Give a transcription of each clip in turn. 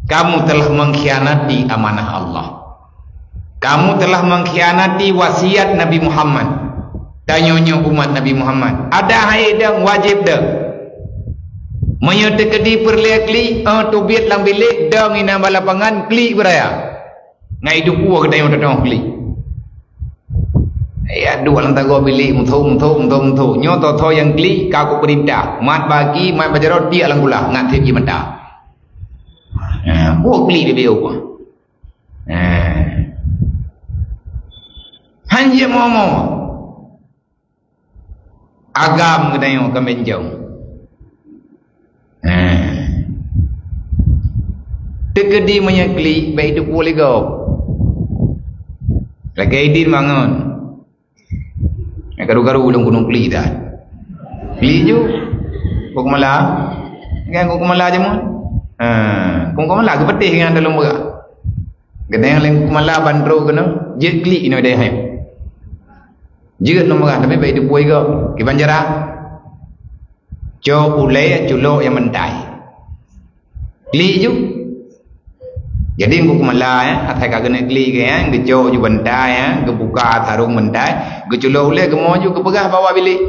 kamu telah mengkhianati amanah Allah. Kamu telah mengkhianati wasiat Nabi Muhammad. Tanya-nya umat Nabi Muhammad. Ada hai dah wajib dah. Menyerta kedi perlekli tu biat lang bilik dah ngina balapangan klik beraya. Ngai hidup gua kedai orang klik. Ya dua lang tago bilik mutu. Nyo to yang klik kau ku perintah. Mat bagi mat bajarot dia lang gula ngat thi mata. Buat klik dia apa? Hanya momo agam kedai orang kemenjau. Tekedi menyekli baik itu boleh kau. Lagi idin bangun. Garu-garu ulung gunung kli dah. Kli ju. Kau kemala? Kan kau kemala je mon. Kau kemala ke petih dengan dalam berak. Kedai yang kemala bandro kena jet kli ini ada hai. Jika nombor tapi baik itu boleh kau. Ki banjara. Jo ulai julo yang mentai. Kli ju. Jadi aku kemala atai kagak nak kli ke gejo ju bentai gebuka tarung bentai geculo ule gemo ju kepegah bawa bilik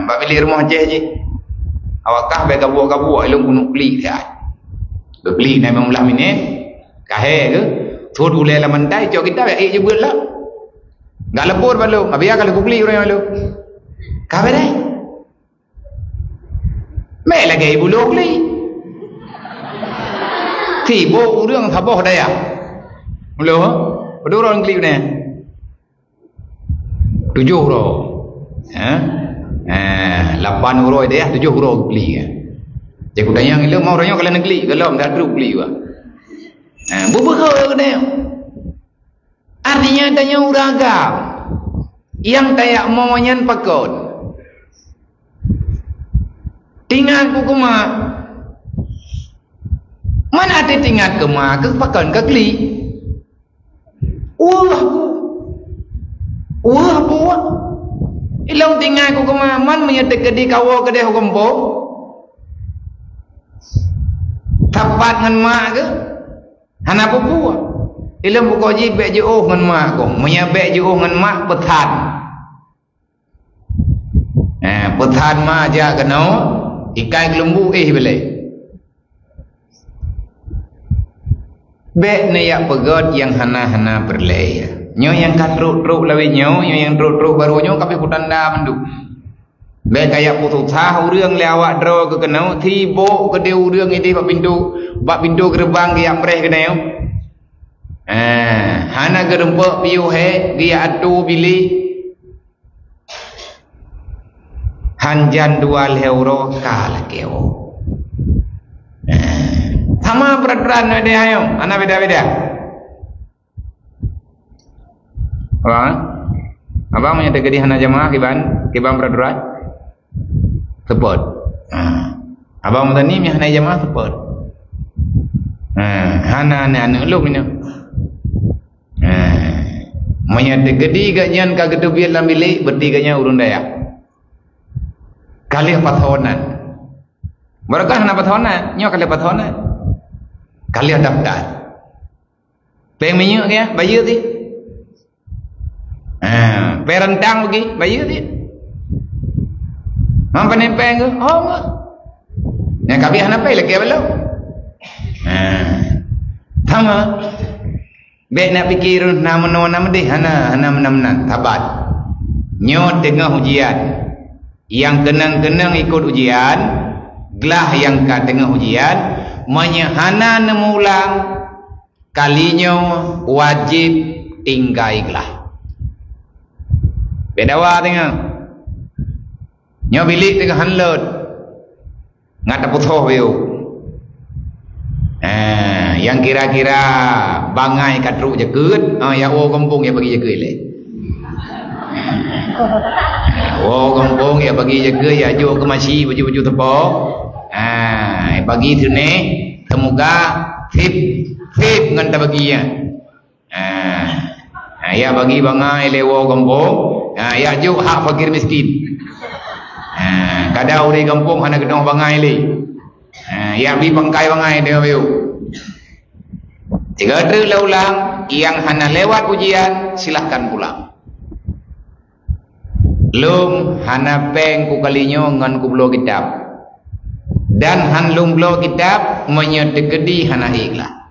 bawa bilik rumah je awak kah be gabu elong gunuk kli dia kli na memang lah minit kahe ke thod ule la bentai jo kita be je buat lah enggak lepur balu abia kalau kli orang balu kah be dai me lagi bulu kli thì bộ đường thả bỏ đây à lỡ đâu rồi anh này 7 rồi hả 8 rồi deh 7 rồi beli ya jadi udah yang itu mau orangnya kalian beli kalau enggak terus beli wa bubuk deh artinya tanya uraga yang tayak momonyan pakon tinggal kukuma mana ada tinggal kema ke pakan ke kli buah ilang tinggal ku kema man menyata kedi kawo kedai hukum po tapat ngan mak ke hana buah ilang buka ji bek je ngan mak ko menyabek je ngan mak pethan pethan ma ja kena ikai lembu belai Bek ni yak pegot yang hana-hana berlay. Nyo yang katruk-truk lawi nyo yang truk-truk baru nyo kapi putanda mandu. Bek kayak putu tahuរឿងlewat dro ke kenau tibo ke deuរឿងini bak pintu gerbang ke yang preh kenau. Hana gerempok piu he dia atu bili. Hanjan 2 euro kalah keo. Sama peraturan ada ayo, anak beda-beda. Abang menyata ke di hana jamaah kiban peraturan support. Abang tadi mi hana jamaah support. Hana anak lu ni. Menyata ke di ganyan ka gedu biar lambili bertiganya urun daya. Kali pathonan. Mereka hana pathonan, nyo kali pathonan. Kalian daftar peng minyak ya bayar ti perentang pergi bayar ti mampu nempeng ke enggak yang kami anak pay lagi belum tama bek nak pikir nama deh hana menan tabat nyot tengah ujian yang kenang-kenang ikut ujian gelah yang kat tengah ujian menyahana nemulang kalinya wajib tinggaiklah beda wa tengah nyo bilik tengah hanlot ngata putoh weu yang kira-kira bangai katru jekeut ya o kampung ya bagi jekeut le o kampung ya bagi jekeut ya jo ke masih baju-baju tepo bagi tu ni semoga tip ngan ta bagi ya ya bagi bangai lewo kampung ya jo hak fakir miskin kada uri kampung hana kedong bangai le Yang beli bangkai bangai dia view. Jika ada ulang yang hana lewat ujian silahkan pulang. Lum hana peng ku kalinyo ngan ku belo kitab. Dan han lum belo kitab menyedekedi hana ikhlas.